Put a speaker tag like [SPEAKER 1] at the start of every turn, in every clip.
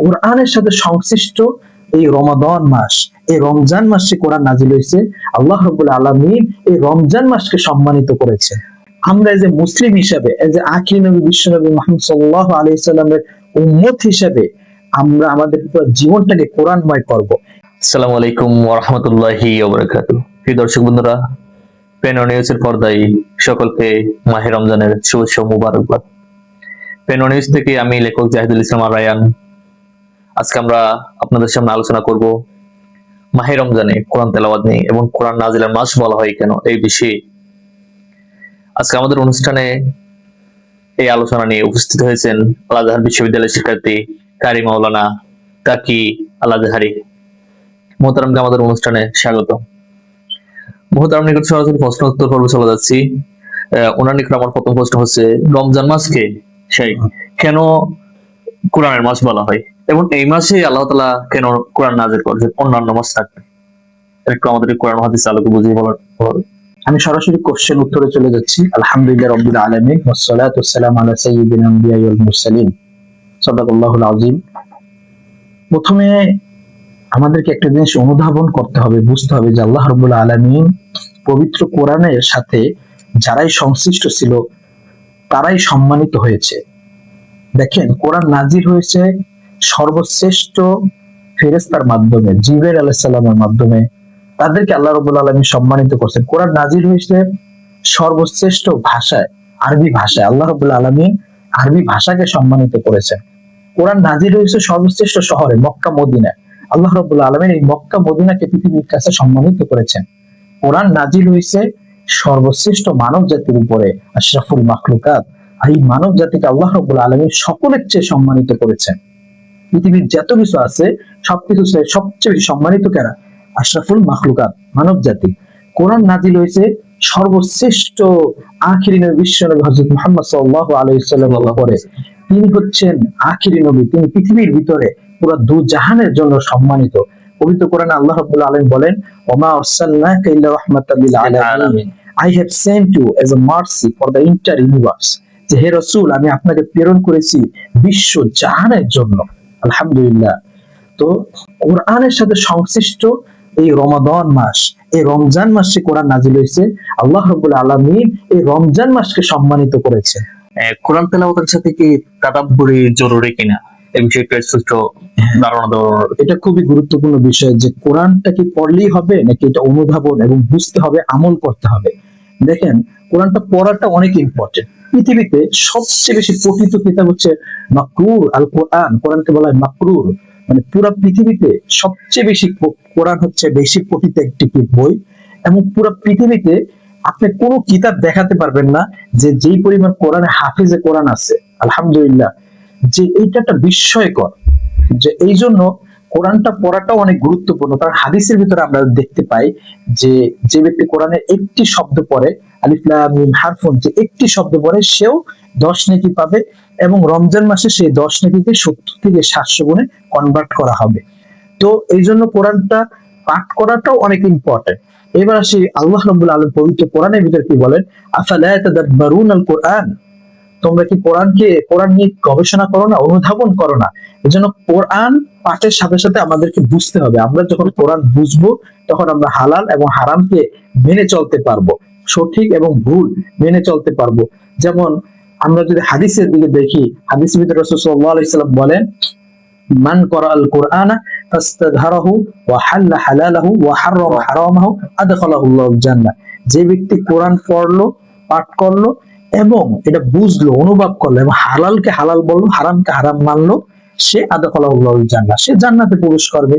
[SPEAKER 1] কোরআনের সাথে সংশ্লিষ্ট এই রমাদান মাস, এই রমজান মাসে কোরআন নাজিল হয়েছে। আল্লাহ রাব্বুল আলামিন এই রমজান মাসকে সম্মানিত করেছে। আমরা যে মুসলিম হিসাবে, যে আখির নবী বিশ্বনবী মুহাম্মদ সাল্লাল্লাহু আলাইহি সাল্লামের উম্মত হিসাবে আমরা আমাদের জীবনটাকে কোরআনময় করব।
[SPEAKER 2] আসসালামু আলাইকুম ওয়া রাহমাতুল্লাহি ওয়া বারাকাতুহু। প্রিয় দর্শক বন্ধুরা, পেন নিউজের পর্দায় সকলকে মাহে রমজানের শুভেচ্ছা ও মুবারকবাদ। পেন নিউজ থেকে আমি লেখক জাহিদুল ইসলাম রায়ান। আজকে আমরা আপনাদের সামনে আলোচনা করব মাহে রমজানে কোরআন তেলাওয়াত নিয়ে এবং কোরআন নাজিলের মাস বলা হয় কেন, এই বিষয়ে আজকে আমাদের অনুষ্ঠানে এই আলোচনা নিয়ে উপস্থিত হয়েছেন আল আজহার বিশ্ববিদ্যালয়ের শিক্ষার্থী কারি মাওলানা তাকি আল আজহারি। মোহতারামকে আমাদের অনুষ্ঠানে স্বাগত। মোহতারাম নিকট সরাসরি প্রশ্ন উত্তর পর্বে চলে যাচ্ছি। ওনার নিকট আমার প্রথম প্রশ্ন হচ্ছে, রমজান মাসকে সেই কেন কোরআনের মাস বলা হয় এবং এই মাসে আল্লাহ তাআলা কেন কোরআন নাযিল করেছেন, অন্যান্য মাস থাকবে? একটু আমাদের কোরআন হাদিস আলোকে বুঝিয়ে বলার।
[SPEAKER 1] আমি সরাসরি কোশ্চেন উত্তরে চলে যাচ্ছি। আলহামদুলিল্লাহ রাব্বিল আলামিন ওয়াসসালাতু ওয়াসসালামু আলা সাইয়্যিদিল আম্বিয়া ওয়াল মুরসালিন সাদাকাল্লাহুল আযীম। প্রথমে আমাদেরকে একটা জিনিস অনুধাবন করতে হবে, বুঝতে হবে যে আল্লাহ রাব্বুল আলামিন পবিত্র কোরআনের সাথে যারাই সংশ্লিষ্ট ছিল তারাই সম্মানিত হয়েছে। দেখেন, কোরআন নাজিল হয়েছে সর্বশ্রেষ্ঠ ফেরেশতার মাধ্যমে, জিবরাইল আলাইহিস সালামের মাধ্যমে। তাদেরকে আল্লাহ রাব্বুল আলামিন সম্মানিত করছেন। কোরআন নাজিল হয়েছে সর্বশ্রেষ্ঠ ভাষায়, আরবি ভাষায়। আল্লাহ রাব্বুল আলামিন আরবি ভাষাকে সম্মানিত করেছেন। কোরআন নাজিল হয়েছে সর্বশ্রেষ্ঠ শহরে, মক্কা মদিনায়। আল্লাহ রাব্বুল আলামিন এই মক্কা মদিনাকে পৃথিবীর কাছে সম্মানিত করেছেন। কোরআন নাজিল হয়েছে সর্বশ্রেষ্ঠ মানব জাতির উপরে, আশরাফুল মাখলুকাত। এই মানব জাতিকে আল্লাহ রাব্বুল আলামিন সকলের চেয়ে সম্মানিত করেছেন। পৃথিবীর যত কিছু আছে সবকিছু সবচেয়ে বেশি সম্মানিত কারা? আশরাফুল মাখলুকাত, মানব জাতি। কোরআন নাজিল হয়েছে সর্বশ্রেষ্ঠ আখিরি নবী বিশ্বনবী হযরত মুহাম্মদ সাল্লাল্লাহু আলাইহি ওয়াসাল্লামের পরে। তিনি হচ্ছেন আখিরি নবী, তিনি পৃথিবীর ভিতরে পুরো দু জাহানের জন্য সম্মানিত। পবিত্র কোরআনে আল্লাহ রাব্বুল আলামিন বলেন, ওমা আরসালনাকা ইল্লা রাহমাতাল লিল আলামিন, I have sent you as a mercy for the entire universe. যে হে রাসূল, আমি আপনাকে প্রেরণ করেছি বিশ্ব জাহানের জন্য। আলহামদুলিল্লাহ। তো কোরআনের সাথে সংশ্লিষ্ট এই রমাদান মাস, এই রমজান মাসে কোরআন নাজিল হয়েছে। আল্লাহ রাব্বুল আলামিন এই রমজান মাসকে সম্মানিত করেছে।
[SPEAKER 2] কোরআন তেলাওয়াতের সাথে কি তাদাব্বুরি জরুরি কিনা, এই বিষয়ে একটু সুষ্ঠ ধারণা দেওয়া।
[SPEAKER 1] এটা খুবই গুরুত্বপূর্ণ বিষয় যে কোরআনটা কি পড়লেই হবে নাকি এটা অনুধাবন এবং বুঝতে হবে, আমল করতে হবে। দেখেন, কোরআনটা পড়াটা অনেক ইম্পর্টেন্ট। পৃথিবীতে সবচেয়ে বেশি পঠিত কিতাব হচ্ছে মাকরুর আল কোরআন। কোরআনকে বলা হয় মাকরুর, মানে পুরো পৃথিবীতে সবচেয়ে বেশি কোরআন হচ্ছে বেশি পঠিত একটি বই। এবং পুরো পৃথিবীতে আপনি কোনো কিতাব দেখাতে পারবেন না যে যেই পরিমাণ কোরআনে হাফিজে কোরআন আছে। আলহামদুলিল্লাহ, যে এইটা একটা বিস্ময়কর। যে এই জন্য কোরআনটা পড়াটাও অনেক গুরুত্বপূর্ণ। কারণ হাদিসের ভিতরে আমরা দেখতে পাই যে যে ব্যক্তি কোরআনের একটি শব্দ পড়ে, আলিফ লাম মিম হারফুন, যে একটি শব্দ পড়ে সেও 10 নেকি পাবে এবং রমজান মাসে সেই 10 নেকিকে 70 থেকে 700 গুণে কনভার্ট করা হবে। তো এই জন্য কোরআনটা পাঠ করাটাও অনেক ইম্পর্টেন্ট। এবার আসি আল্লাহ রাব্বুল আলামিন পবিত্র কোরআনের ভিতরে কি বলেন, আফালা তাদাব্বারুনাল কোরআন, তোমরা কি কোরআন নিয়ে গবেষণা করো না, অনুধাবন করো না? এজন্য কোরআন পাঠের সাথে সাথে আমাদেরকে বুঝতে হবে। আমরা যখন কোরআন বুঝবো তখন আমরা হালাল এবং হারামকে মেনে চলতে পারবো, সঠিক এবং ভুল মেনে চলতে পারবো। যেমন আমরা যদি হাদিসের দিকে দেখি, হাদিসের ভিতরে রাসূল সাল্লাল্লাহু আলাইহি ওয়াসাল্লাম বলেন, মান ক্বারাআল কুরআনা ফাস্তাযহারাহু ওয়া হাল্লা হালালাহু ওয়া হারামা হারামাহু আদখালাহুল্লাহুল জান্নাহ। যে ব্যক্তি কোরআন পড়লো, পাঠ করলো এবং এটা বুঝলো, অনুভব করলো এবং হালালকে হালাল বললো, হারামকে হারাম মানলো, সে আদখালাহুল্লাহুল জান্নাহ, সে জান্নাতে প্রবেশ করবে।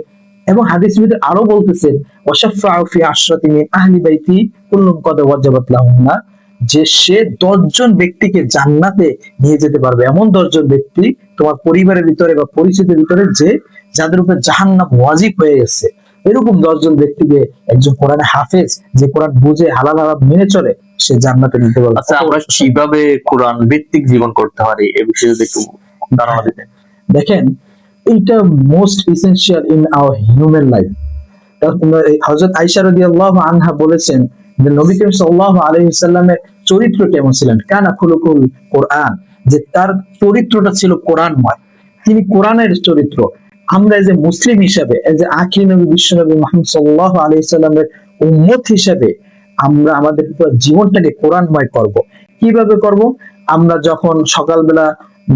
[SPEAKER 1] এবং হাদিসের ভিতরে আরো বলতেছেন, ওয়াশাফাউ ফি আশরাতি মিন আহলি বাইতি কুল্লুম কদ ওয়াজাবাত লাহুন্না, যে সে 10 জন ব্যক্তিকে জান্নাতে নিয়ে যেতে পারবে। এমন 10 জন ব্যক্তি তোমার পরিবারের ভিতরে বা পরিচিতির ভিতরে যে যাদের উপর জাহান্নাম ওয়াজিব হয়ে গেছে, এরকম 10 জন ব্যক্তিকে একজন কোরআনে হাফেজ, যে কোরআন বুঝে হালাল হারাম মেনে চলে, সে জান্নাতে নিতে পারবে।
[SPEAKER 2] আচ্ছা, আমরা কিভাবে কোরআন ভিত্তিক জীবন করতে পারি এই বিষয়ে যদি একটু ধারণা দিতেন।
[SPEAKER 1] দেখেন, এইটা most essential in our human life. হযরত আয়েশা রাদিয়াল্লাহু আনহা বলেছেন যে নবী করিম সাল্লাল্লাহু আলাইহি ওয়াসাল্লামের চরিত্র কেমন ছিলেন, কানা খুলুকুল কোরআন, যে তার চরিত্রটা ছিল কোরআনময়। তিনি কোরআনের চরিত্র। আমরা এই যে মুসলিম হিসাবে, এই যে আখির নবী বিশ্বনবী মুহাম্মদ সাল্লাল্লাহু আলাইহি সাল্লামের উম্মত হিসাবে আমরা আমাদের পুরো জীবনটাকে কোরআনময় করব। কিভাবে করব? আমরা যখন সকালবেলা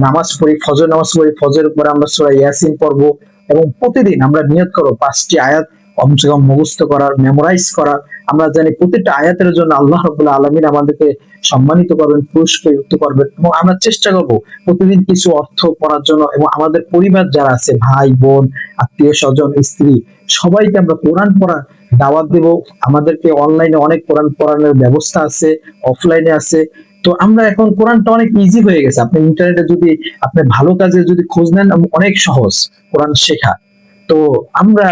[SPEAKER 1] নামাজ পড়ি, ফজর নামাজ পড়ি, ফজরের পরে আমরা সূরা ইয়াসিন পড়ব, এবং প্রতিদিন আমরা নিয়ত করব 5টি আয়াত কমসে কম মুখস্থ করার, মেমোরাইজ করার। আমরা জানি প্রত্যেকটা আয়াতের জন্য আল্লাহ রাব্বুল আলামিন আমাদেরকে সম্মানিত করবেন, পুরস্কৃত করবেন, এবং আমরা চেষ্টা করব প্রতিদিন কিছু অর্থ পড়ার জন্য। এবং আমাদের পরিবার যারা আছে, ভাই বোন, আত্মীয় স্বজন, স্ত্রী, সবাইকে আমরা কোরআন পড়া দাওয়াত দেব। আমাদেরকে অনলাইনে অনেক কোরআন পড়ানোর ব্যবস্থা আছে, অফলাইনে আছে। তো আমরা এখন কোরআনটা অনেক ইজি হয়ে গেছে। আপনি ইন্টারনেটে যদি আপনি ভালো কাজে যদি খোঁজ নেন, অনেক সহজ কোরআন শেখা। তো আমরা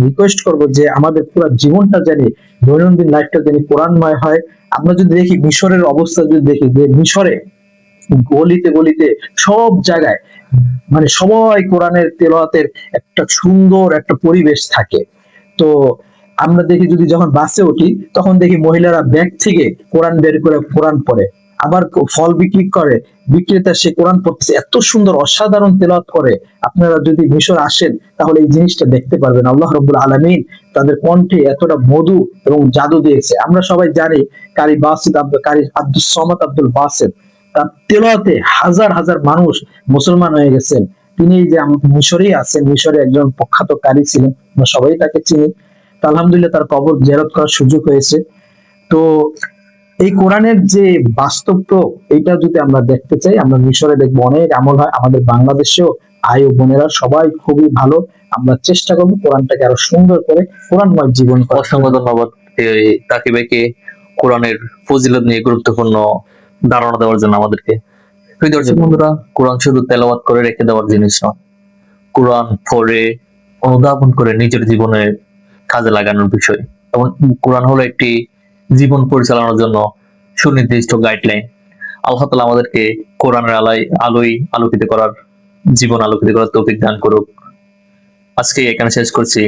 [SPEAKER 1] রিকোয়েস্ট করব যে আমাদের পুরো জীবনটা জানি, দৈনন্দিন লাইফটা জানি কোরআনময় হয়। আমরা যদি দেখি মিশরের অবস্থা, যদি দেখি যে মিশরে গলিতে গলিতে সব জায়গায় মানে সবাই কোরআনের তেলাওয়াতের একটা সুন্দর একটা পরিবেশ থাকে। তো আমরা দেখি যদি যখন বাসে উঠি, তখন দেখি মহিলারা ব্যাগ থেকে কোরআন বের করে কোরআন পড়ে। আবার ফল বিক্রি করে, বিক্রেতা সে কোরআন পড়তেছে, এত সুন্দর অসাধারণ তেলাওয়াত করে। আপনারা যদি মিশর আসেন তাহলে এই জিনিসটা দেখতে পারবেন। আল্লাহ রাব্বুল আলামিন তাদের কণ্ঠে এতটা মধু এবং জাদু দিয়েছে। আমরা সবাই জানি কারি আব্দুস সামাদ আব্দুল বাসিত, তার তেলাওয়াতে হাজার হাজার মানুষ মুসলমান হয়ে গেছেন। তিনি যে মিশরেই আছেন, মিশরে একজন প্রখ্যাত কারি ছিলেন, আমরা সবাই তাকে চিনি। তো আলহামদুলিল্লাহ তার কবর জিয়ারত করার সুযোগ হয়েছে। তো এই কোরআনের যে বাস্তব প্রয়োগ, এটা যদি আমরা দেখতে চাই, আমরা মিশরে দেখবো অনেক আমল হয়। আমাদের বাংলাদেশেও ভাই ও বোনেরা সবাই খুবই ভালো। আমরা চেষ্টা করবো কোরআনটাকে আরো সুন্দর করে কোরআনময় জীবন করার।
[SPEAKER 2] অসংখ্য ধন্যবাদ এই তাকিব ভাইকে কোরআনের ফজিলত নিয়ে গুরুত্বপূর্ণ ধারণা দেওয়ার জন্য আমাদেরকে। প্রিয় দর্শক বন্ধুরা, কোরআন শুধু তেলাওয়াত করে রেখে দেওয়ার জিনিস নয়, কোরআন পড়ে অনুধাবন করে নিজের জীবনে কাজে লাগানোর বিষয়। এবং কোরআন হলো একটি জীবন পরিচালনার জন্য সুনির্দিষ্ট গাইডলাইন। আল্লাহ তাআলা আমাদেরকে কোরআনের আলোয় আলোকিত করার, জীবন আলোকিত করার তৌফিক দান করুক। আজকে এখানে শেষ করছি।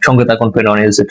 [SPEAKER 2] সঙ্গে থাকুন পেন নিউজের।